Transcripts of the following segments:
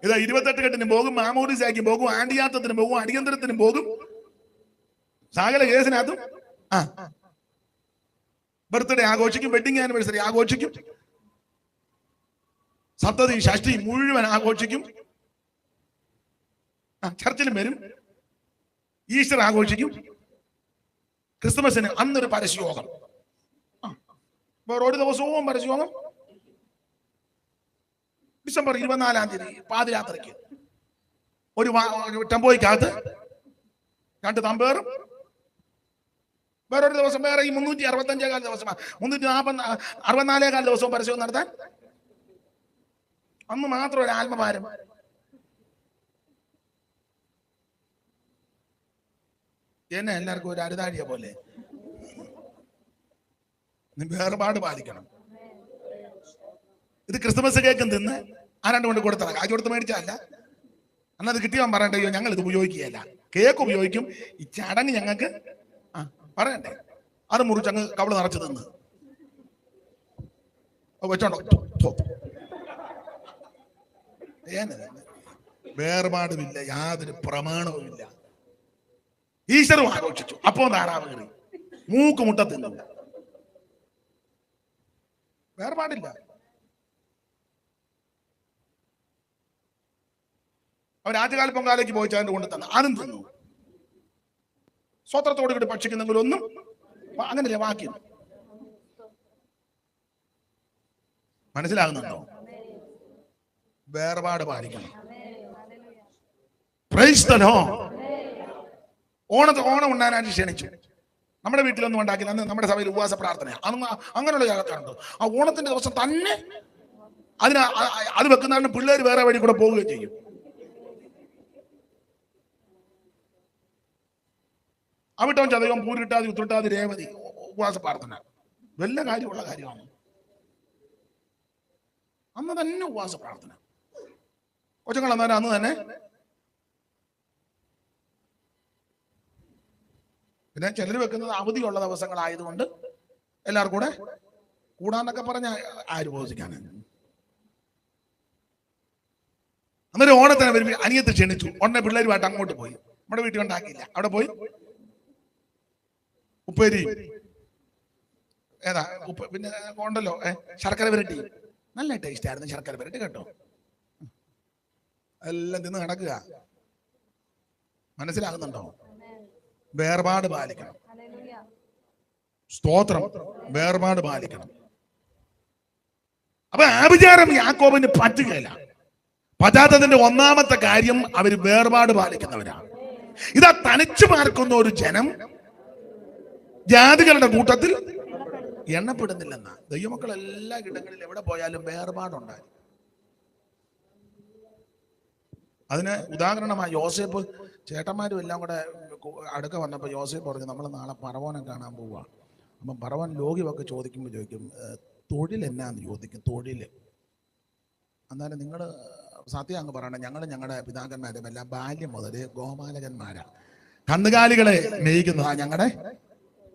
ഇതാ 28 കെട്ടിനും പോകും, മാമോദിസയ്ക്കും പോകും, ആണ്ടിയാത്തത്തിനും പോകും, അടിയന്തരത്തിനും പോകും, സകല കേസിനകത്തും ബർത്ത്ഡേ ആഘോഷിക്കും, വെഡിങ് ആനിവേഴ്സറി ആഘോഷിക്കും, സപ്തതി ഷഷ്ടി മുഴുവൻ ആഘോഷിക്കും, ചർച്ചിലും വരും, ഈസ്റ്റർ ആഘോഷിക്കും, ക്രിസ്തുമസിന് അന്നൊരു പരസ്യയോഗം, വേറെ ഒരു ദിവസവും പരസ്യയോഗം. ഡിസംബർ 24-ാം തീയതി പാതിരാത്രിക്ക് ഒരു ടെമ്പോയ്ക്കകത്ത് 2 തമ്പേറും, വേറൊരു ദിവസം വേറെ ഈ 365 ദിവസമാണ്, 364 ദിവസവും പരസ്യവും നടത്താൻ അന്ന് മാത്രം ഒരു ആത്മഭാരം. എന്നെ എല്ലാവർക്കും ഒരു അരുതാഴിയ പോലെ വേർപാട് പാലിക്കണം. ഇത് ക്രിസ്മസ് കേക്കും തിന്ന് ആരാണ്ട് കൊണ്ട് കൊടുത്തതാ, കാശ് കൊടുത്ത് മേടിച്ചല്ല. അന്നത് കിട്ടിയാൻ പറയണ്ടേ, ഞങ്ങൾ ഇത് ഉപയോഗിക്കുകയല്ല, കേക്ക് ഉപയോഗിക്കും, ഈ ചടങ്ങ് ഞങ്ങൾക്ക് പറയണ്ടേ, അത് മുറിച്ചങ്ങ് കവള് നിറച്ച് തിന്ന് വെച്ചോണ്ടോ. വേർപാടുമില്ല, യാതൊരു പ്രമാണവുമില്ല. ഈശ്വരും ആഘോഷിച്ചു, അപ്പോ താറാവ് കറി, മൂക്ക് മുട്ട തിന്നു, വേർപാടില്ല. അവർ ആദ്യകാല പൊങ്കാലയ്ക്ക് പോയി അതിന്റെ കൊണ്ട് തന്നെ അതും തിന്നു. സ്വത്രത്തോട് കൂടി ഭക്ഷിക്കുന്നെങ്കിലും ഒന്നും അങ്ങനെയല്ലേ വാക്യം. മനസ്സിലാകുന്നുണ്ടോ? വേർപാട് പാലിക്കണം. ഓണം ഉണ്ടാകാനായിട്ട് ക്ഷണിച്ചു. നമ്മുടെ വീട്ടിലൊന്നും ഉണ്ടാക്കില്ല, അന്ന് നമ്മുടെ സഭയിൽ ഉപവാസ പ്രാർത്ഥനയാണ്. അന്ന് അങ്ങനെയുള്ള ജാഗ്രതയുണ്ട്. ആ ഓണത്തിന്റെ ദിവസം തന്നെ അത് വെക്കുന്നതിന് പിള്ളേർ വേറെ വഴി കൂടെ പോവുകയും ചെയ്യും. അവിട്ടവൻ ചതകം, പൂരിട്ടാതി, ഉത്രട്ടാതി, രേവതി ഉപവാസ പ്രാർത്ഥന വല്ല കാര്യമുള്ള കാര്യമാണ്. അന്ന് തന്നെ ഉപവാസ പ്രാർത്ഥന. കൊച്ചുങ്ങൾ അന്നേരം അന്ന് തന്നെ. പിന്നെ ചിലർ വെക്കുന്നത് അവധിയുള്ള ദിവസങ്ങളായതുകൊണ്ട് എല്ലാവർക്കും കൂടെ കൂടാന്നൊക്കെ പറഞ്ഞ ആര് ബോധിക്കാന്. അന്നേരം ഓണത്തിന് വരുമ്പോൾ അനിയത്ത് ക്ഷണിച്ചു. ഉടനെ പിള്ളേരുമായിട്ട് അങ്ങോട്ട് പോയി. നമ്മുടെ വീട്ടിൽ ഉണ്ടാക്കിയില്ല, അവിടെ പോയി ഉപ്പേരി പിന്നെ ഉണ്ടല്ലോ ശർക്കര വരട്ടി, നല്ല ടേസ്റ്റ് ആയിരുന്നു ശർക്കര വരട്ടി കേട്ടോ. എല്ലാം തിന്ന് കിടക്കുക. മനസ്സിലാകുന്നുണ്ടോ? വേർപാട് പാലിക്കണം. സ്തോത്രം. വേർപാട് പാലിക്കണം. അപ്പൊ ആഭിചാരം യാക്കോബിന് പറ്റുകയില്ല. പറ്റാത്തതിന്റെ ഒന്നാമത്തെ കാര്യം അവര് വേർപാട് പാലിക്കുന്നവരാണ്. ഇതാ തനിച്ചു പാർക്കുന്ന ഒരു ജനം ജാതികളുടെ കൂട്ടത്തിൽ എണ്ണപ്പെടുന്നില്ലെന്ന. ദൈവമക്കൾ എല്ലാ ഇടങ്ങളിൽ എവിടെ പോയാലും വേർപാടുണ്ടായി. അതിന് ഉദാഹരണമായി യോസേപ്പ് ചേട്ടന്മാരും എല്ലാം കൂടെ അടുക്ക വന്നപ്പോൾ യോസേപ്പ് പറഞ്ഞു, നമ്മൾ നാളെ പറവോനെ കാണാൻ പോവുക. അപ്പം പറവോൻ ലോകിയൊക്കെ ചോദിക്കും, തൊഴിൽ എന്നാന്ന് ചോദിക്കും. തൊഴിൽ എന്നാലും നിങ്ങൾ സത്യം അങ്ങ് പറയണം, ഞങ്ങളുടെ പിതാക്കന്മാരും എല്ലാം ബാല്യം മുതൽ ഗോപാലകന്മാരാ, കന്നുകാലികളെ മേയ്ക്കുന്നതാ ഞങ്ങളുടെ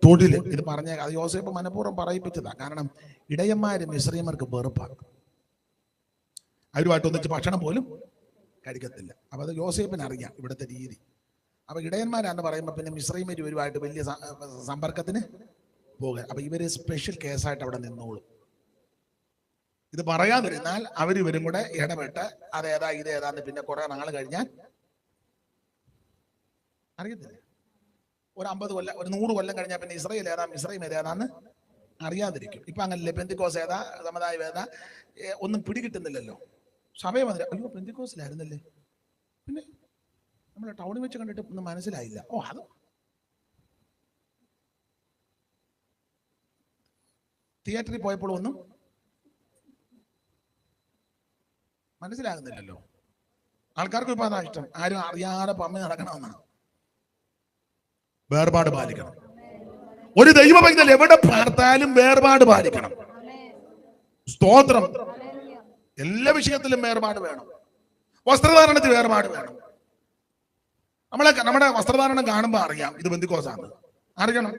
തൊഴിൽ. ഇത് പറഞ്ഞ അത് യോസേപ്പ് മനഃപൂർവ്വം പറയിപ്പിച്ചതാ. കാരണം ഇടയന്മാര് മിസ്രൈമർക്ക് വെറുപ്പാണ്, അവരുമായിട്ട് ഒന്നിച്ച് ഭക്ഷണം പോലും കഴിക്കത്തില്ല. അപ്പൊ അത് യോസേപ്പിന് അറിയാം ഇവിടുത്തെ രീതി. അപ്പൊ ഇടയന്മാരാന്ന് പറയുമ്പോൾ പിന്നെ മിസ്രൈമർ ഇവരുമായിട്ട് വലിയ സമ്പർക്കത്തിന് പോകുക. അപ്പൊ ഇവര് സ്പെഷ്യൽ കേസായിട്ട് അവിടെ നിന്നോളും. ഇത് പറയാതിരുന്നാൽ അവരിവരും കൂടെ ഇടപെട്ട് അതേതാ ഇതേതാന്ന് പിന്നെ കുറെ നാൾ കഴിഞ്ഞാൽ അറിയത്തില്ല. ഒരു 50 കൊല്ലം, ഒരു 100 കൊല്ലം കഴിഞ്ഞാൽ പിന്നെ ഇസ്രായേൽ ഏതാ മിസ്രൈം ഏതാന്ന് അറിയാതിരിക്കും. ഇപ്പൊ അങ്ങനല്ലേ, പെന്തിക്കോസ് ഏതാ സമുദായം ഏതാ ഒന്നും പിടികിട്ടുന്നില്ലല്ലോ. സഭയം വന്നില്ല, അയ്യോ പെന്തിക്കോസിലായിരുന്നല്ലേ, പിന്നെ നമ്മളെ ടൗണിൽ വെച്ച് കണ്ടിട്ട് ഒന്നും മനസ്സിലായില്ല. അത് തിയേറ്ററിൽ പോയപ്പോൾ ഒന്നും മനസ്സിലാകുന്നില്ലല്ലോ. ആൾക്കാർക്കും ഇപ്പൊ അതാ ഇഷ്ടം, ആരും അറിയാതെ പമ്മി നടക്കണമെന്നാണ്. വേർപാട് പാലിക്കണം. ഒരു ദൈവ പൈതൽ എവിടെ പാർത്താലും വേർപാട് പാലിക്കണം. സ്തോത്രം. എല്ലാ വിഷയത്തിലും വേർപാട് വേണം. വസ്ത്രധാരണത്തിൽ വേർപാട് വേണം. നമ്മുടെ വസ്ത്രധാരണം കാണുമ്പോൾ അറിയാം ഇത് പെന്തിക്കോസാണ്, അറിയണം.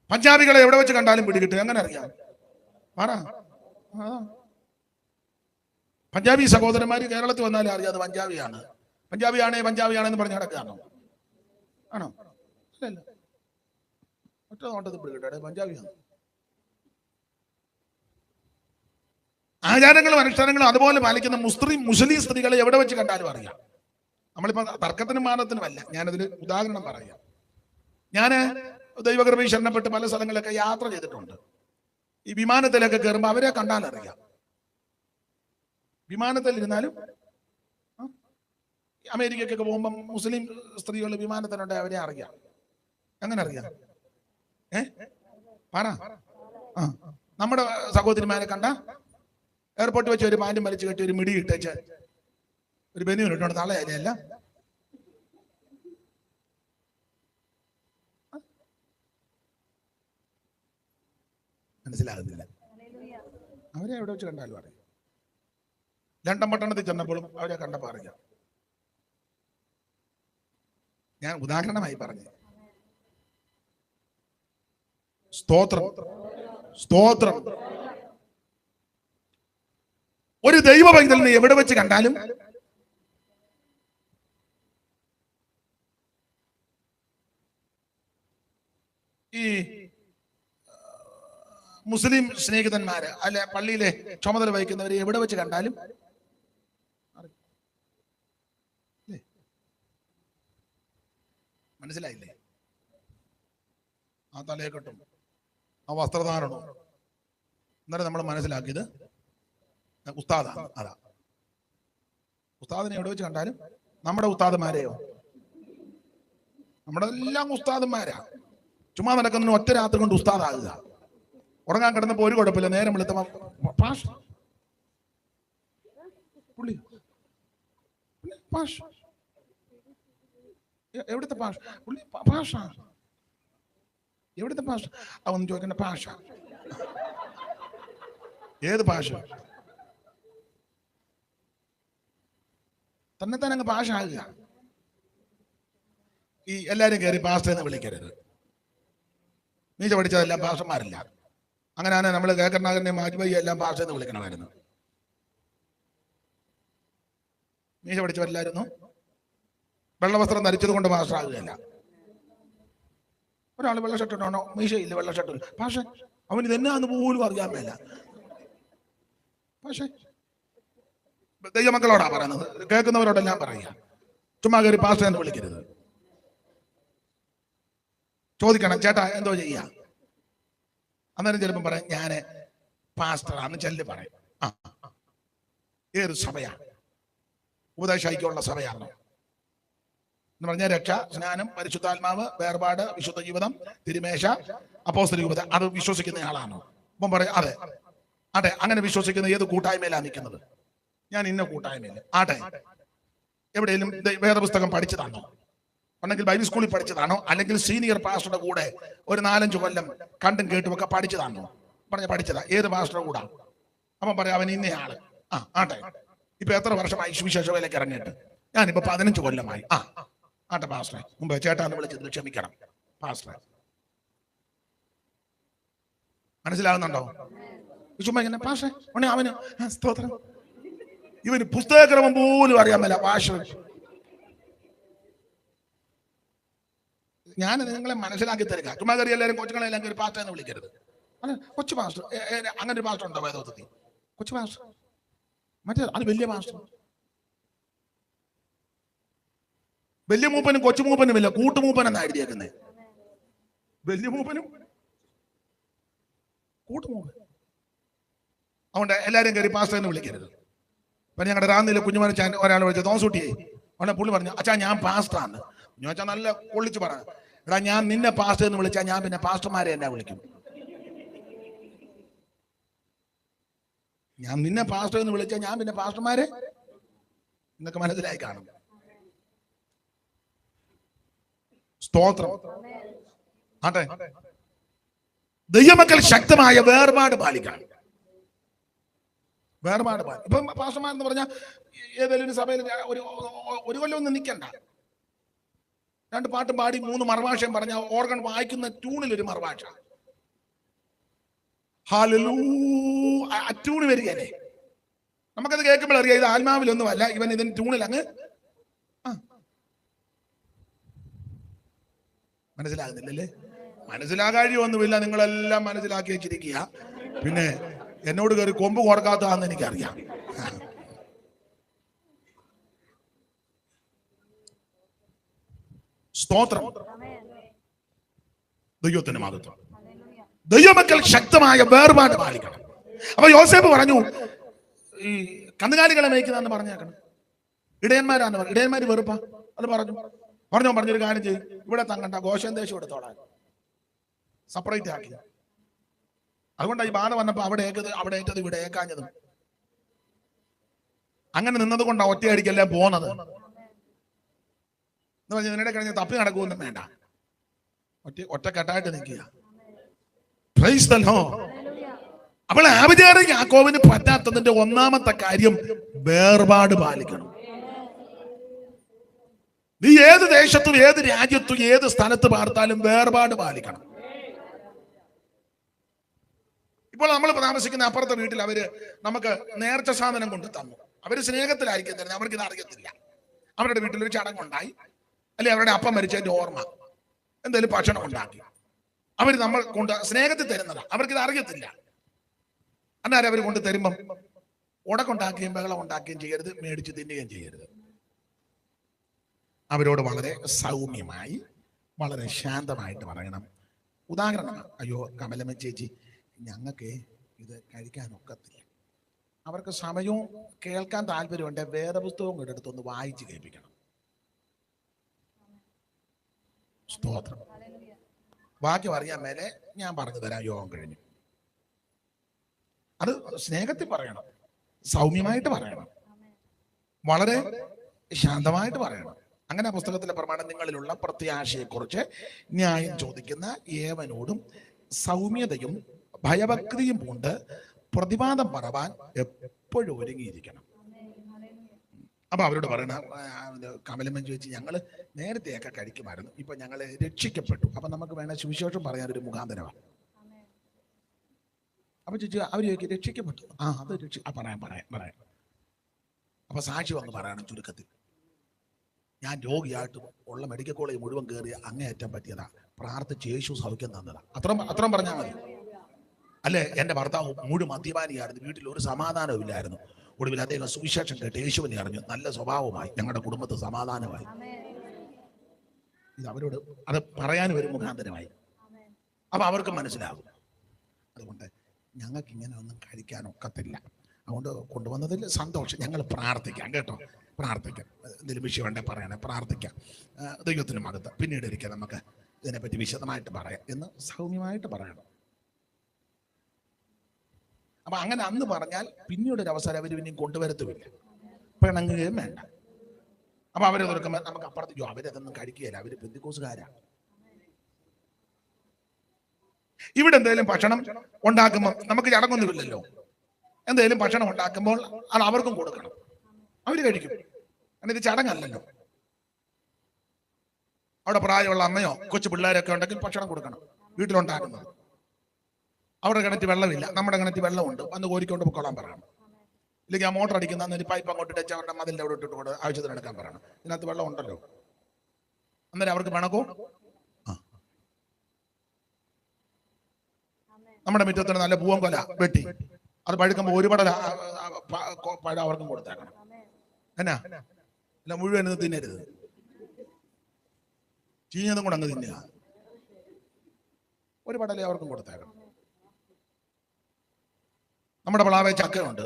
പഞ്ചാബികളെ എവിടെ വെച്ച് കണ്ടാലും പിടികിട്ടും. എങ്ങനെ അറിയാം? പറ. പഞ്ചാബി സഹോദരന്മാർ കേരളത്തിൽ വന്നാലും അറിയാം അത് പഞ്ചാബിയാണെന്ന് പറഞ്ഞ് നടക്കുകയാണോ? ആണോ? അല്ലല്ല, ഒറ്റ നോട്ടത്തിൽ പിടിക്കട്ടെ, പഞ്ചാബിയാണ്. ആചാരങ്ങളും അനുഷ്ഠാനങ്ങളും അതുപോലെ പാലിക്കുന്ന മുസ്ലിം സ്ത്രീകളെ എവിടെ വെച്ച് കണ്ടാലും അറിയാം. നമ്മളിപ്പോ തർക്കത്തിനും മാനത്തിനുമല്ല, ഞാനതിന് ഉദാഹരണം പറയാം. ഞാന് ദൈവകൃപയിൽ ശരണപ്പെട്ട് പല സ്ഥലങ്ങളിലൊക്കെ യാത്ര ചെയ്തിട്ടുണ്ട്. ഈ വിമാനത്തിലൊക്കെ കയറുമ്പോൾ അവരെ കണ്ടാൽ അറിയാം. വിമാനത്തിൽ ഇരുന്നാലും അമേരിക്കയ്ക്കൊക്കെ പോകുമ്പോൾ മുസ്ലിം സ്ത്രീകൾ വിമാനത്തിലുണ്ട്, അവരെ അറിയാം. എങ്ങനെ അറിയാം? പറ. നമ്മുടെ സഹോദരിമാരെ കണ്ട എയർപോർട്ടിൽ വെച്ച് ഒരു പാൻറ്റും വലിച്ചു കെട്ടി ഒരു മിടി ഇട്ടേച്ച് ഒരു ബനിയൻ ഇട്ടോണ്ട് തളയല്ല. മനസ്സിലാകുന്നില്ല. അവരെ എവിടെ വെച്ച് കണ്ടാലും അറിയാം. ലണ്ടൻ പട്ടണത്തിൽ ചെന്നപ്പോഴും അവരെ കണ്ടപ്പോൾ അറിയാം. ഞാൻ ഉദാഹരണമായി പറഞ്ഞു. സ്തോത്രം, സ്തോത്രം. ഒരു ദൈവ പൈതലിനെ എവിടെ വെച്ച് കണ്ടാലും ഈ മുസ്ലിം സ്നേഹിതന്മാര് അല്ലെ പള്ളിയിലെ ചുമതല വഹിക്കുന്നവരെ എവിടെ വെച്ച് കണ്ടാലും മനസ്സിലായില്ലേ? ആ തലയെക്കെട്ടും ആ വസ്ത്രധാരണവും അന്നേരം നമ്മൾ മനസ്സിലാക്കിയത് ഉസ്താദാണ്. അതാ ഉസ്താദിനെ എവിടെ വെച്ച് കണ്ടാലും നമ്മുടെ ഉസ്താദന്മാരെയോ, നമ്മുടെ എല്ലാം ഉസ്താദന്മാരാ. ചുമ്മാ നടക്കുന്നതിന് ഒറ്റ രാത്രി കൊണ്ട് ഉസ്താദാകുക. ഉറങ്ങാൻ കിടന്നപ്പോ ഒരു കുഴപ്പമില്ല, നേരം വെളുത്തപ്പോ പാഷ പുള്ളി പാഷ. എവിടുത്തെ പാഷ? പുള്ളി പാഷ. എവിടുത്തെ പാഷ? അവന്ന് ചോദിക്കണ്ട പാഷ. ഏത് പാഷ? തന്നെ തന്നെ അങ്ങ് പാഷ ആകുക. ഈ എല്ലാരും കയറി പാസ്റ്റർ എന്ന് വിളിക്കരുത്. മീശ പഠിച്ചതെല്ലാം പാസ്റ്റർമാരില്ല. അങ്ങനെയാണ് നമ്മൾ കേക്കർനാഥനെ മാജിബയ്യ എല്ലാം പാസ്റ്റർ എന്ന് വിളിക്കണമായിരുന്നു. മീശ പഠിച്ചവരെല്ലായിരുന്നു വെള്ളവസ്ത്രം ധരിച്ചത് കൊണ്ട് പാസ്റ്റർ ആകുകയല്ല. ഒരാൾ വെള്ള ഷർട്ട് ഇടണോ? മീശയില്ല, വെള്ള ഷർട്ട്. പക്ഷെ അവന് ഇതെന്നാന്ന് പോലും അറിയാൻ മേല. പക്ഷെ ദൈവമക്കളോടാ പറയുന്നത്, കേൾക്കുന്നവരോടെല്ലാം പറയുക. ചുമ്മാ കയറി പാസ്റ്റർ എന്ന് വിളിക്കരുത്. ചോദിക്കണം, ചേട്ടാ എന്തോ ചെയ്യാ? അന്നേരം ചിലപ്പം പറയാം ഞാന് പാസ്റ്ററാന്ന് ചെല്ലു പറയും. ഏത് സഭയാ? ഉപദേശിക്കുള്ള സഭയാണോ എന്ന് പറഞ്ഞാൽ രക്ഷ, സ്നാനം, പരിശുദ്ധാത്മാവ്, വേർപാട്, വിശുദ്ധ ജീവിതം, തിരുമേശ, അപ്പോസ്തലികത അത് വിശ്വസിക്കുന്ന ആളാണോ? അപ്പം പറയാം അതെ. അതെ, അങ്ങനെ വിശ്വസിക്കുന്ന ഏത് കൂട്ടായ്മയിലാണ് നിൽക്കുന്നത്? ഞാൻ ഇന്ന കൂട്ടായ്മയില്ല. ആട്ടെ, എവിടെയെങ്കിലും വേദപുസ്തകം പഠിച്ചതാണോ? അല്ലെങ്കിൽ ബൈബിൾ സ്കൂളിൽ പഠിച്ചതാണോ? അല്ലെങ്കിൽ സീനിയർ പാസ്റ്ററുടെ കൂടെ ഒരു 4-5 കൊല്ലം കണ്ടും കേട്ടും ഒക്കെ പഠിച്ചതാണോ? പഠിച്ചതാ. ഏത് പാസ്റ്ററുടെ കൂടാ? അപ്പം പറയാം അവൻ ഇന്നയാള്. ആട്ടെ, ഇപ്പൊ എത്ര വർഷമായി സുവിശേഷ വേലയ്ക്ക് ഇറങ്ങിയിട്ട്? ഞാനിപ്പോ 15 കൊല്ലമായി. ആട്ടെ പാസ്റ്ററെ, മുമ്പ് ചേട്ടാന്ന് വിളിച്ചത് ക്ഷമിക്കണം പാസ്റ്ററെ. മനസ്സിലാകുന്നുണ്ടോ? ചുമ്മാ ഇങ്ങനെ പാസ്റ്ററെ ഉടനെ അവന് സ്തോത്രം. ഇവന് പുസ്തകക്രമം പോലും അറിയാൻ മേല ഭാഷ. ഞാൻ നിങ്ങളെ മനസ്സിലാക്കി തരിക. ചുമ്മാ കയറി എല്ലാവരും കൊച്ചുങ്ങളെല്ലാം കയറി പാസ്റ്റർ എന്ന് വിളിക്കരുത്. അല്ല, കൊച്ചു പാസ്റ്റർ, അങ്ങനെ ഒരു പാസ്റ്റർ ഉണ്ടോ വേദോത്തത്തിൽ? കൊച്ചു പാസ്റ്റർ, മറ്റേ അത് വലിയ പാസ്റ്റർ. വലിയ മൂപ്പനും കൊച്ചു മൂപ്പനും ഇല്ല, കൂട്ടുമൂപ്പൻ എന്നാ എഴുതിയേക്കുന്നത്. വലിയ മൂപ്പനും കൂട്ടുമൂപ്പൻ. അതുകൊണ്ട് എല്ലാവരും കയറി പാസ്റ്റർ എന്ന് വിളിക്കരുത്. അപ്പൊ ഞങ്ങളുടെ റാന്നിലെ കുഞ്ഞുമനച്ചാൻ ഒരാൾ വിളിച്ചത് തോസൂട്ടിയെ. അവിടെ പുള്ളി പറഞ്ഞു, അച്ഛാ ഞാൻ പാസ്റ്ററാണ്. കുഞ്ഞുമച്ചാൻ നല്ല പൊള്ളിച്ച് പറഞ്ഞു, എടാ ഞാൻ നിന്നെ പാസ്റ്റർ എന്ന് വിളിച്ചാൽ ഞാൻ പിന്നെ പാസ്റ്റർമാരെ എന്നാ വിളിക്കും? ഞാൻ നിന്നെ പാസ്റ്റർ എന്ന് വിളിച്ചാൽ ഞാൻ പിന്നെ പാസ്റ്റർമാരെ എന്നൊക്കെ മനസ്സിലായി കാണും. സ്തോത്രം. ആട്ടെ, ദൈവമക്കൾ ശക്തമായ വേർപാട് പാലിക്കണം. വേർപാട് പാലിക്കും. ഇപ്പം പാസ്റ്റർമാരെന്ന് പറഞ്ഞാൽ ഏതെങ്കിലും ഒരു സഭയിൽ ഒരു കൊല്ലം ഒന്നും നിൽക്കണ്ട. 2 പാട്ടും പാടി 3 മറുഭാഷയും പറഞ്ഞ ഓർഗൺ വായിക്കുന്ന ട്യൂണിൽ ഒരു മറുഭാഷ. ഹല്ലേലൂയ, ആ ട്യൂണ് വരികയല്ലേ? നമുക്കത് കേൾക്കുമ്പോൾ അറിയാം ഇത് ആത്മാവിലൊന്നുമല്ല, ഇവൻ ഇതിന് ട്യൂണിൽ അങ്ങ് മനസ്സിലാകുന്നില്ലല്ലേ? മനസ്സിലാകാഴിയൊന്നുമില്ല, നിങ്ങളെല്ലാം മനസ്സിലാക്കി വെച്ചിരിക്കുക. പിന്നെ എന്നോട് കയറി കൊമ്പ് കൊടുക്കാത്തതാണെന്ന് എനിക്കറിയാം. സ്തോത്രം, ദൈവത്തിന് മഹത്വം. ദൈവമക്കൾ ശക്തമായ വേർപാട് പാലിക്കണം. അപ്പൊ യോസേഫ് പറഞ്ഞു, ഈ കന്നുകാലികളെ മേയ്ക്കുന്നതെന്ന് പറഞ്ഞേക്കണം. ഇടയന്മാരാന്ന് പറഞ്ഞു. ഇടയന്മാര് വെറുപ്പാ, അത് പറഞ്ഞൊരു കാര്യം ചെയ്യും, ഇവിടെ തങ്ങണ്ട, ഗോശൻ ദേശം എടുത്തോളാൻ സെപ്പറേറ്റ് ആക്കി. അതുകൊണ്ടാണ് ഈ ബാധ വന്നപ്പോ അവിടെ ഏറ്റത് ഇവിടെ ഏക്കാഞ്ഞതും. അങ്ങനെ നിന്നത് കൊണ്ടാണ് ഒറ്റയടിക്കെല്ലാം പോകുന്നത്. എന്ന് പറഞ്ഞാൽ ഇതിനിടെ കഴിഞ്ഞ് തപ്പി നടക്കുമൊന്നും വേണ്ട, ഒറ്റക്കെട്ടായിട്ട് നിൽക്കുക. Praise the Lord. അപ്പോൾ ആബിഗേലും യാക്കോബിന് പറ്റാത്തതിന്റെ ഒന്നാമത്തെ കാര്യം വേർപാട് പാലിക്കണം. നീ ഏത് ദേശത്തും ഏത് രാജ്യത്തും ഏത് സ്ഥലത്ത് പാർത്താലും വേർപാട് പാലിക്കണം. ഇപ്പോൾ നമ്മൾ താമസിക്കുന്ന അപ്പുറത്തെ വീട്ടിൽ അവര് നമുക്ക് നേർച്ച സാധനം കൊണ്ട് തന്നു. അവര് സ്നേഹത്തിലായിരിക്കും തരുന്നത്, അവർക്ക് ഇത് അറിയത്തില്ല. അവരുടെ വീട്ടിലൊരു ചടങ്ങുണ്ടായി, അല്ലെ അവരുടെ അപ്പം മരിച്ചതിന്റെ ഓർമ്മ എന്തെങ്കിലും ഭക്ഷണം ഉണ്ടാക്കി അവർ നമ്മൾ കൊണ്ട് സ്നേഹത്തിൽ തരുന്നതാ, അവർക്കിത് അറിയത്തില്ല. അന്നേരം അവർ കൊണ്ട് തരുമ്പം ഉടക്കുണ്ടാക്കുകയും ബഹളം ഉണ്ടാക്കുകയും ചെയ്യരുത്, മേടിച്ച് തിന്നുകയും ചെയ്യരുത്. അവരോട് വളരെ സൗമ്യമായി വളരെ ശാന്തമായിട്ട് പറയണം. ഉദാഹരണമാണ്, അയ്യോ കമലമ്മ ചേച്ചി, ഞങ്ങൾക്ക് ഇത് കഴിക്കാൻ ഒക്കത്തില്ല. അവർക്ക് സമയവും കേൾക്കാൻ താല്പര്യമുണ്ട്, വേദപുസ്തകവും കൂടെ എടുത്തൊന്ന് വായിച്ച് കേൾപ്പിക്കണം. സ്തോത്രം. വാക്യം അറിയാൻ മേലെ ഞാൻ പറഞ്ഞു തരാം, യോഗം കഴിഞ്ഞു. അത് സ്നേഹത്തിൽ പറയണം, സൗമ്യമായിട്ട് പറയണം, വളരെ ശാന്തമായിട്ട് പറയണം. അങ്ങനെ പുസ്തകത്തിലെ പ്രമാണം, നിങ്ങളിലുള്ള പ്രത്യാശയെക്കുറിച്ച് ന്യായം ചോദിക്കുന്ന ഏവനോടും സൗമ്യതയും ഭയഭക്തിയും കൊണ്ട് പ്രതിവാദം പറവാൻ എപ്പോഴും ഒരുങ്ങിയിരിക്കണം. അപ്പൊ അവരോട് പറയണ, കമലമ്മൻ ചോദിച്ചു, ഞങ്ങൾ നേരത്തെയൊക്കെ കഴിക്കുമായിരുന്നു, ഇപ്പൊ ഞങ്ങൾ രക്ഷിക്കപ്പെട്ടു, അപ്പൊ നമുക്ക് വേണേൽ സുവിശേഷം പറയാനൊരു മുഖാന്തരമാണ്. അപ്പൊ ചോദിച്ചു, അവർ ചോദിക്കും രക്ഷിക്കപ്പെട്ടു, അത് പറയാം. അപ്പൊ സാക്ഷി വന്ന് പറയണം ചുരുക്കത്തിൽ, ഞാൻ രോഗിയായിട്ട് ഉള്ള മെഡിക്കൽ കോളേജ് മുഴുവൻ കയറി അങ്ങേയറ്റം പറ്റിയതാ, പ്രാർത്ഥിച്ച് യേശു സൗഖ്യം തന്നതാ, അത്രയും പറഞ്ഞാൽ മതി. അല്ലെ, എന്റെ ഭർത്താവ് മുഴുവൻ മദ്യപാനിയായിരുന്നു, വീട്ടിൽ ഒരു സമാധാനവും ഇല്ലായിരുന്നു, ഒടുവിൽ അദ്ദേഹം സുവിശേഷം കേട്ട് യേശുവിനെ അറിഞ്ഞു, നല്ല സ്വഭാവമായി, ഞങ്ങളുടെ കുടുംബത്തിൽ സമാധാനമായി. ഇത് അവരോട് അത് പറയാനും ഒരു മുഖാന്തരമായി. അപ്പൊ അവർക്ക് മനസ്സിലാകും. അതുകൊണ്ട് ഞങ്ങൾക്ക് ഇങ്ങനെ ഒന്നും കഴിക്കാൻ ഒക്കത്തില്ല, അതുകൊണ്ട് കൊണ്ടുവന്നതിൽ സന്തോഷം, ഞങ്ങൾ പ്രാർത്ഥിക്കാം കേട്ടോ, പ്രാർത്ഥിക്കാം, എന്തെങ്കിലും വിഷയം ഉണ്ടെങ്കിൽ പറയണേ, പ്രാർത്ഥിക്കാം, ദൈവത്തിന് മഹത്വം, പിന്നീട് ഇരിക്കാം, നമുക്ക് ഇതിനെപ്പറ്റി വിശദമായിട്ട് പറയാം എന്ന് സൗമ്യമായിട്ട് പറയണം. അപ്പൊ അങ്ങനെ അന്ന് പറഞ്ഞാൽ പിന്നീട് ഒരു അവസരം അവർ പിന്നെയും കൊണ്ടുവരത്തുമില്ല, പിണങ്ങുകയും വേണ്ട. അപ്പൊ അവരെ തുറക്കുമ്പോൾ നമുക്ക് അപ്പുറത്തേക്കോ അവരതൊന്നും കഴിക്കുകയില്ല, അവര് പെന്തിക്കോസുകാരാണ്. ഇവിടെ എന്തെങ്കിലും ഭക്ഷണം ഉണ്ടാക്കുമ്പോൾ നമുക്ക് ചടങ്ങൊന്നുമില്ലല്ലോ, എന്തെങ്കിലും ഭക്ഷണം ഉണ്ടാക്കുമ്പോൾ അത് അവർക്കും കൊടുക്കണം, അവര് കഴിക്കും, കാരണം ഇത് ചടങ്ങല്ലല്ലോ. അവിടെ പ്രായമുള്ള അമ്മയോ കൊച്ചു പിള്ളേരൊക്കെ ഉണ്ടെങ്കിൽ ഭക്ഷണം കൊടുക്കണം, വീട്ടിലുണ്ടാക്കുന്നത്. അവിടെ കിണറ്റ് വെള്ളമില്ല, നമ്മുടെ കിണറ്റ് വെള്ളമുണ്ട്, വന്ന് കോരിക്കൊണ്ട് പൊക്കോളാൻ പറയണം. ഇല്ലെങ്കിൽ ആ മോട്ടർ അടിക്കുന്ന പൈപ്പ് അങ്ങോട്ട് ഇട്ട് അവരുടെ മതിലിന്റെ അവിടെ ഇട്ടിട്ട് ആവശ്യത്തിന് എടുക്കാൻ പറയണം, ഇതിനകത്ത് വെള്ളം ഉണ്ടല്ലോ. അന്നേരം അവർക്ക് വേണക്കോ നമ്മുടെ മുറ്റത്തിന് നല്ല പൂവൻകൊല വെട്ടി അത് പഴുക്കുമ്പോൾ ഒരു പഴം അവർക്കും കൊടുത്തേക്കണം. എന്നാ അല്ല, മുഴുവൻ തിന്നരുത്, ചീഞ്ഞതും കൂടെ അങ്ങ് തിന്നുക, ഒരു പടലേ അവർക്കും കൊടുത്തേക്കണം. നമ്മുടെ പ്ലാവേ ചക്കയുണ്ട്,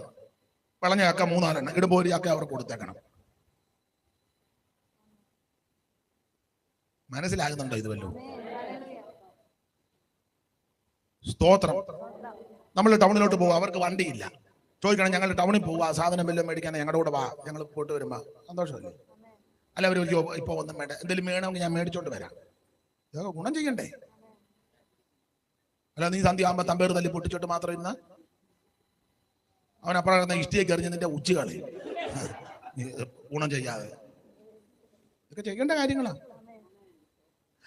വിളഞ്ഞ ചക്ക 3-4 ഇടുമ്പോൾ ഒരു ചക്ക അവർക്ക് കൊടുത്തേക്കണം. മനസ്സിലാകുന്നുണ്ടോ ഇത് വല്ലതും? സ്തോത്രം. നമ്മൾ ടൗണിലോട്ട് പോകുക, അവർക്ക് വണ്ടിയില്ല, ചോദിക്കണം ഞങ്ങൾ ടൗണിൽ പോവുക, സാധനം വല്ലതും മേടിക്കാൻ ഞങ്ങളുടെ കൂടെ വാ, ഞങ്ങൾ പോയിട്ട് വരുമ്പോ സന്തോഷമല്ലേ? അല്ല, അവർ ഇപ്പൊ ഒന്നും വേണ്ട, എന്തെങ്കിലും വേണമെങ്കിൽ ഞാൻ മേടിച്ചോണ്ട് വരാം, ഇതൊക്കെ ഗുണം ചെയ്യണ്ടേ? അല്ല, നീ സന്ധ്യ ആകുമ്പോ തമ്പേർ തല്ലി പൊട്ടിച്ചോട്ട് മാത്രം ഇരുന്ന അവൻ അപ്പുറം ഇഷ്ടിയൊക്കെ എറിഞ്ഞ് നിന്റെ ഉച്ചകളെ ഗുണം ചെയ്യാതെ, ഇതൊക്കെ ചെയ്യേണ്ട കാര്യങ്ങളാണ്.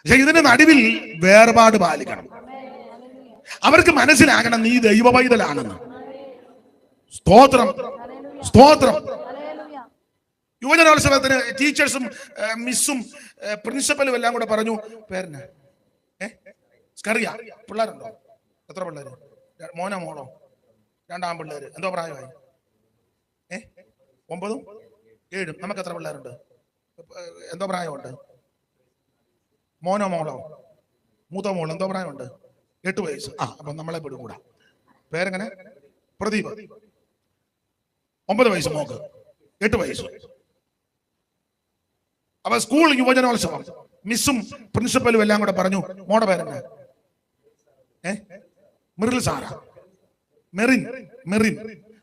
പക്ഷെ ഇതിന്റെ നടുവിൽ വേർപാട് പാലിക്കണം. അവർക്ക് മനസ്സിലാകണം നീ ദൈവ പൈതലാണെന്ന്. സ്തോത്രം. സ്തോത്രം. യുവജനോത്സവത്തിന് ടീച്ചേഴ്സും മിസ്സും പ്രിൻസിപ്പലും എല്ലാം കൂടെ പറഞ്ഞു, പേരെന്നാ സ്കറിയ, പിള്ളേരുണ്ടോ? എത്ര പിള്ളേര്? മോനോ മോളോ? രണ്ടാം പിള്ളേര്. എന്തോ പ്രായമായി? 9, 7. നമുക്ക് എത്ര പിള്ളേരുണ്ട്? എന്തോ പ്രായമുണ്ട്? മോനോ മോളോ? മൂത്ത മോൾ എന്തോ പ്രായമുണ്ട്? 8 വയസ്സ്. അപ്പൊ നമ്മളെ പെടുകൂടാ. പേരെങ്ങനെ? പ്രദീപ്. 9 വയസ്സ് മോക്ക്, 8 വയസ്സ്. അപ്പൊ സ്കൂൾ യുവജനോത്സവം മിസ്സും പ്രിൻസിപ്പലും എല്ലാം കൂടെ പറഞ്ഞു, മോടെ പേരെന്നാ? മെറിൽ സാറാ.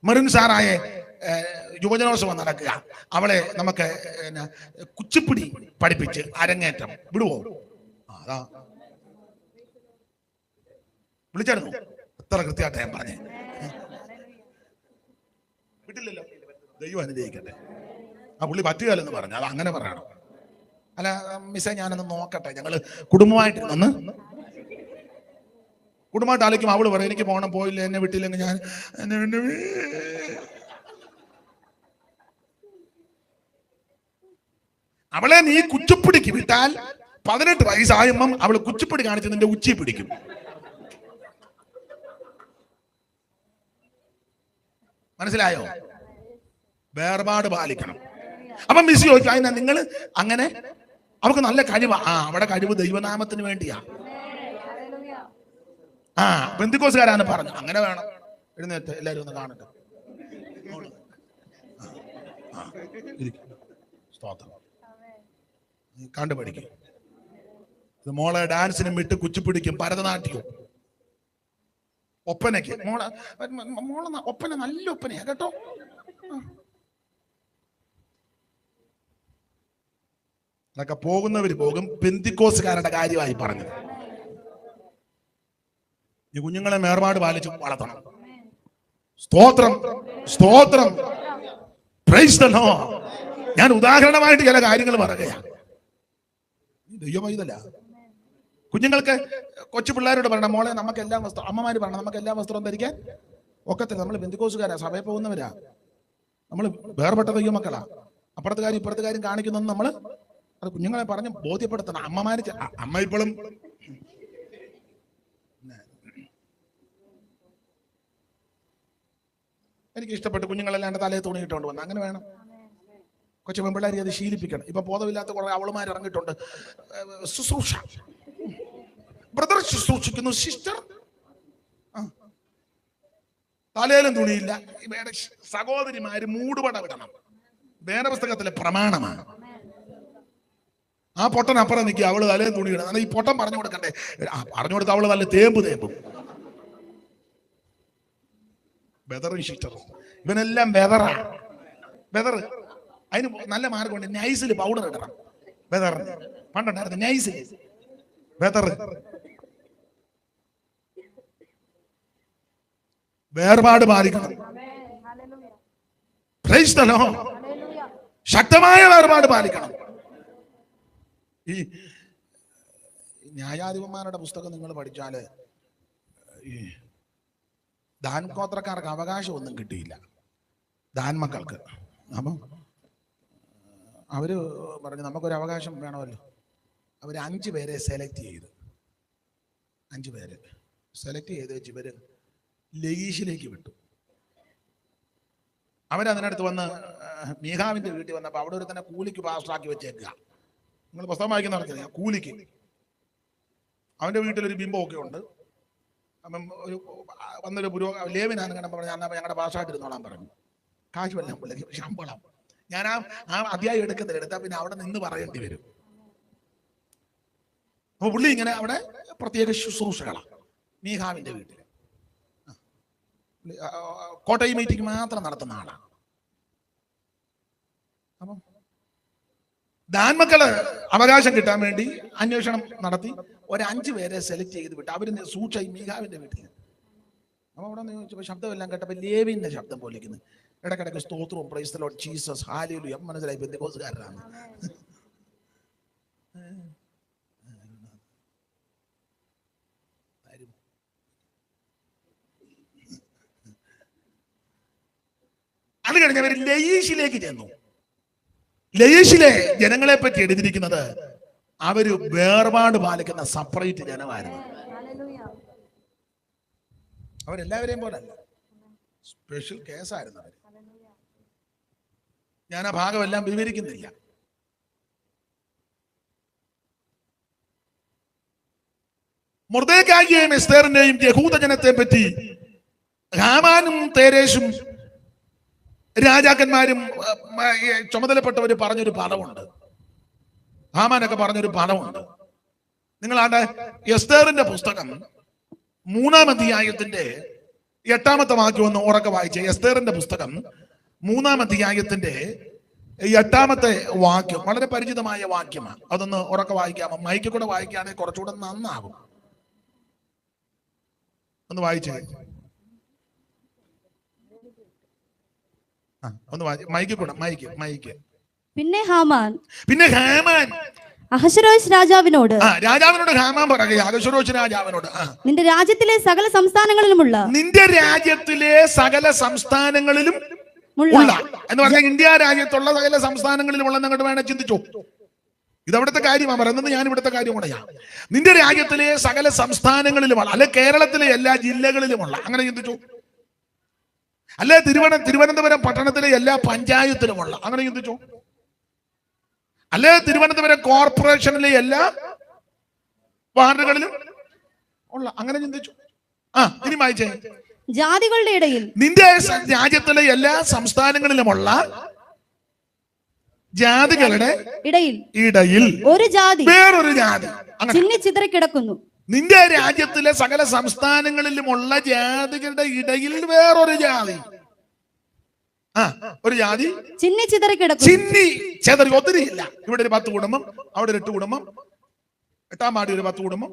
മെറിൻ സാറായ യുവജനോത്സവം നടക്കുക. അവളെ നമുക്ക് കുച്ചിപ്പിടി പഠിപ്പിച്ച് അരങ്ങേറ്റം വിടുവോ? അതാ വിളിച്ചായിരുന്നു. എത്ര കൃത്യമായിട്ട് ഞാൻ പറഞ്ഞേ. വിട്ടില്ലല്ലോ. ദൈവം അനുഗ്രഹിക്കട്ടെ. പുള്ളി പറ്റുകയല്ലെന്ന് പറഞ്ഞു. അത് അങ്ങനെ പറയണം. അല്ല മിസ്സേ, ഞാനൊന്ന് നോക്കട്ടെ. ഞങ്ങള് കുടുംബമായിട്ടിരുന്ന് കുടുംബമായിട്ട് ആലോചിക്കും. അവള് പറയും, എനിക്ക് പോകണം, പോയില്ല, എന്നെ വിട്ടില്ലെങ്കിൽ ഞാൻ അവളെ നീ കുച്ചിപ്പിടിക്ക് വിട്ടാൽ 18 വയസ്സായുമ്പം അവള് കുച്ചിപ്പിടി കാണിച്ച് നിന്റെ ഉച്ചി പിടിക്കും. മനസ്സിലായോ? വേർപാട് പാലിക്കണം. അപ്പൊ മിസ് ചോദിച്ചു, അതിനാ നിങ്ങൾ അങ്ങനെ? അവർക്ക് നല്ല കഴിവാ. അവിടെ കഴിവ് ദൈവനാമത്തിന് വേണ്ടിയാ. പെന്തിക്കോസുകാരാണ് പറഞ്ഞു. അങ്ങനെ വേണം. എഴുന്നേറ്റ് എല്ലാരും ഒന്ന് കാണട്ടെ. സ്തോത്രം. കണ്ടുപിടിക്കും. മോളെ ഡാൻസിനും വിട്ട് കുച്ചിപ്പിടിക്കും, ഭരതനാട്യവും, ഒപ്പനയ്ക്ക്. മോളെ ഒപ്പന നല്ല ഒപ്പനയാ കേട്ടോ. അതൊക്കെ പോകുന്നവര് പോകും. പെന്തിക്കോസുകാരുടെ കാര്യമായി പറഞ്ഞത്. ഈ കുഞ്ഞുങ്ങളെ വേർപാട് പാലിച്ച് വളർത്തണം. സ്തോത്രം, സ്തോത്രം. Praise the Lord. ഞാൻ ഉദാഹരണമായിട്ട് ചില കാര്യങ്ങൾ പറയുകയാണ്. ദൈവമൈതല്ല. കുഞ്ഞുങ്ങൾക്ക് കൊച്ചു പിള്ളേരോട് പറയണം, മോളെ നമുക്ക് എല്ലാ വസ്ത്രം, അമ്മമാര് പറയണം, നമുക്ക് എല്ലാ വസ്ത്രവും ധരിക്കാൻ ഒക്കത്തില്ല. നമ്മൾ പെന്തിക്കോസുകാരാ, സഭയിൽ പോകുന്നവരാ, നമ്മൾ വേർപെട്ട ദൈവ മക്കളാ. അപ്പുറത്തെ കാര്യം ഇപ്പുറത്തെ കാര്യം കാണിക്കുന്നൊന്നും നമ്മൾ അത് കുഞ്ഞുങ്ങളെ പറഞ്ഞ് ബോധ്യപ്പെടുത്തണം. അമ്മമാര് അമ്മ ഇപ്പോഴും എനിക്ക് ഇഷ്ടപ്പെട്ട് കുഞ്ഞുങ്ങളെല്ലാം എൻ്റെ തലയെ തുണി ഇട്ടുകൊണ്ട് വന്നു. അങ്ങനെ വേണം. കൊച്ചു പെൺപിള്ളേരെ അത് ശീലിപ്പിക്കണം. ഇപ്പൊ ബോധമില്ലാത്ത കുറെ അവളുമാർ ഇറങ്ങിയിട്ടുണ്ട്. ശുശ്രൂഷ, ബ്രദർ ശുശ്രൂഷിക്കുന്നു, സിസ്റ്റർ തലയിലും തുണിയില്ല. സഹോദരിമാര് മൂടുപട വിടണം. വേദപുസ്തകത്തിലെ പ്രമാണമാണ്. ആ പൊട്ടൻ അപ്പുറം നിൽക്കുക, അവള് തലയും തുണി ഇടണം. ഈ പൊട്ടൻ പറഞ്ഞു കൊടുക്കണ്ടേ? പറഞ്ഞു കൊടുത്ത അവള് നല്ല തേമ്പും. ബെദറും സിസ്റ്ററും ഇവനെല്ലാം ബെദറാ. ബെദർ അതിന് നല്ല മാർഗമുണ്ട്. നൈസിൽ പൗഡർ ഇടണം. ബെദറിന് പണ്ടുണ്ടായിരുന്നു നൈസിൽ. ബെദർ വേർപാട് പാലിക്കണം. Praise the Lord. ശക്തമായ വേർപാട് പാലിക്കണം. ഈ ന്യായാധിപന്മാരുടെ പുസ്തകം നിങ്ങൾ പഠിച്ചാല് ഈ ദാൻ ഗോത്രക്കാർക്ക് അവകാശമൊന്നും കിട്ടിയില്ല, ദാൻ മക്കൾക്ക്. അപ്പം അവര് പറഞ്ഞു നമുക്കൊരു അവകാശം വേണമല്ലോ. അവർ 5 പേരെ സെലക്ട് ചെയ്ത് 5 പേരെ സെലക്ട് ചെയ്ത് വെച്ച് ഇവര് ലയീഷിലേക്ക് വിട്ടു. അവരതിനടുത്ത് വന്ന് മീഖാവിന്റെ വീട്ടിൽ വന്നപ്പോൾ അവിടെ ഒരു തന്നെ കൂലിക്ക് പാസ്റ്ററാക്കി വെച്ചേക്കുക. നിങ്ങൾ പുസ്തകം വായിക്കുന്നവർക്കറിയാം. കൂലിക്ക് അവന്റെ വീട്ടിലൊരു ബിംബമൊക്കെ ഉണ്ട്. അപ്പം വന്നൊരു ലേവിനാണ് കണ്ടപ്പോൾ പറഞ്ഞു, ഞങ്ങളുടെ പാസ്സായിട്ടിരുന്നോളാൻ പറഞ്ഞു. കാശുമെല്ലാം പിള്ളേർ ശമ്പളം. ഞാൻ ആ അധ്യായം എടുത്താൽ പിന്നെ അവിടെ നിന്ന് പറയേണ്ടി വരും. അപ്പൊ പുള്ളി ഇങ്ങനെ അവിടെ പ്രത്യേക ശുശ്രൂഷകളാണ്. മീഖാവിന്റെ വീട്ടിൽ കോട്ടയം മീറ്റിംഗ് മാത്രം നടത്തുന്ന ആളാണ്. അപ്പം ദാൻമക്കള് അവകാശം കിട്ടാൻ വേണ്ടി അന്വേഷണം നടത്തി ഒരു 5 പേരെ സെലക്ട് ചെയ്ത് വിട്ടു. അവര് സൂക്ഷായി മീഖാവിന്റെ വീട്ടിൽ. അപ്പൊ അവിടെ ചോദിച്ചപ്പോ ശബ്ദമെല്ലാം കേട്ടപ്പോ ലേവിന്റെ ശബ്ദം പോലിക്കുന്നു. ഇടക്കിടക്ക് സ്തോത്രവും praise the Lord Jesus hallelujah. മനസ്സിലായി പെന്തക്കോസ്തുകാരനാണ്. അത് കഴിഞ്ഞ് അവർ ലയീഷിലേക്ക് ചെന്നു. ലയീഷിലെ ജനങ്ങളെ പറ്റി എഴുതിയിരിക്കുന്നത് അവര് വേർപാട് പാലിക്കുന്ന സെപ്പറേറ്റ് ജനമായിരുന്നു. അവരെല്ലാവരെയും പോലല്ല, സ്പെഷ്യൽ കേസായിരുന്നു അവർ. ഞാൻ ആ ഭാഗമെല്ലാം വിവരിക്കുന്നില്ല. മൊർദെഖായിയെയും എസ്തേറിനെയും യഹൂദ ജനത്തെ പറ്റി ഹാമാനും തേരേശും രാജാക്കന്മാരും ചുമതലപ്പെട്ടവര് പറഞ്ഞൊരു പദമുണ്ട്. ഹാമാനൊക്കെ പറഞ്ഞൊരു പദമുണ്ട്. നിങ്ങളാണ്ട് എസ്തേറിന്റെ പുസ്തകം 3-ാം അധ്യായത്തിന്റെ 8-ാമത്തെ വാക്യം ഒന്ന് ഉറക്കെ വായിച്ചേ. എസ്തേറിന്റെ പുസ്തകം 3-ാം അധ്യായത്തിന്റെ 8-ാമത്തെ വാക്യം വളരെ പരിചിതമായ വാക്യമാണ്. അതൊന്ന് ഉറക്കെ വായിക്കാമോ? മൈക്കിൽ കൂടെ വായിക്കുകയാണെങ്കിൽ കുറച്ചുകൂടെ നന്നാകും. ഒന്ന് വായിച്ചേ. ഒന്ന് മൈക്കിൽ കൂടെ മൈക്ക്. പിന്നെ ഹാമാൻ അഹശ്വേരോശ് രാജാവിനോട് ഹാമാൻ പറയുക, അഹശ്വേരോശ് രാജാവിനോട്, നിന്റെ രാജ്യത്തിലെ സകല സംസ്ഥാനങ്ങളിലുമുള്ള എന്ന് പറഞ്ഞാൽ ഇന്ത്യ രാജ്യത്തുള്ള സകല സംസ്ഥാനങ്ങളിലുമുള്ള അങ്ങോട്ട് വേണേ ചിന്തിച്ചോ. ഇതവിടുത്തെ കാര്യമാണ് പറയുന്നത്, ഞാൻ ഇവിടുത്തെ കാര്യം കൂടെയാ. നിന്റെ രാജ്യത്തിലെ സകല സംസ്ഥാനങ്ങളിലുമുള്ള, അല്ലെ കേരളത്തിലെ എല്ലാ ജില്ലകളിലുമുള്ള, അങ്ങനെ ചിന്തിച്ചു. അല്ലെ തിരുവനന്തപുരം പട്ടണത്തിലെ എല്ലാ പഞ്ചായത്തിലുമുള്ള, അങ്ങനെ ചിന്തിച്ചു. അല്ലെ തിരുവനന്തപുരം കോർപ്പറേഷനിലെ എല്ലാ വാർഡുകളിലും ഉള്ള, അങ്ങനെ ചിന്തിച്ചു. ഇനി വായിച്ചേ. ജാതികളുടെ ഇടയിൽ, നിന്റെ രാജ്യത്തിലെ എല്ലാ സംസ്ഥാനങ്ങളിലുമുള്ള ജാതികളുടെ ഇടയിൽ ഒരു ജാതി വേറൊരു ജാതി ചിതറിക്കിടക്കുന്നു. നിന്റെ രാജ്യത്തിലെ സകല സംസ്ഥാനങ്ങളിലുമുള്ള ജാതികളുടെ ഇടയിൽ വേറൊരു ജാതി, ഒരു ജാതി ചിന്നി ഒത്തിരി ഇല്ല. ഇവിടെ ഒരു 10 കുടുംബം, അവിടെ ഒരു 8 കുടുംബം, 8-ാം വാർഡിൽ ഒരു 10 കുടുംബം,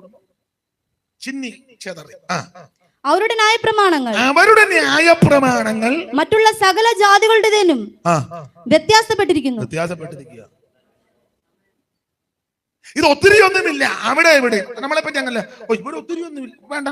ചിന്നി ചെതറി. അവരുടെ ന്യായപ്രമാണങ്ങൾ മറ്റുള്ള സകല ജാതികളുടേതിനും വ്യത്യാസപ്പെട്ടിരിക്കുന്നു. ഇത് ഒത്തിരി ഒന്നുമില്ല അവിടെ ഇവിടെ. നമ്മളെ പറ്റി അങ്ങനെ ഇവിടെ ഒത്തിരി ഒന്നുമില്ല, വേണ്ട.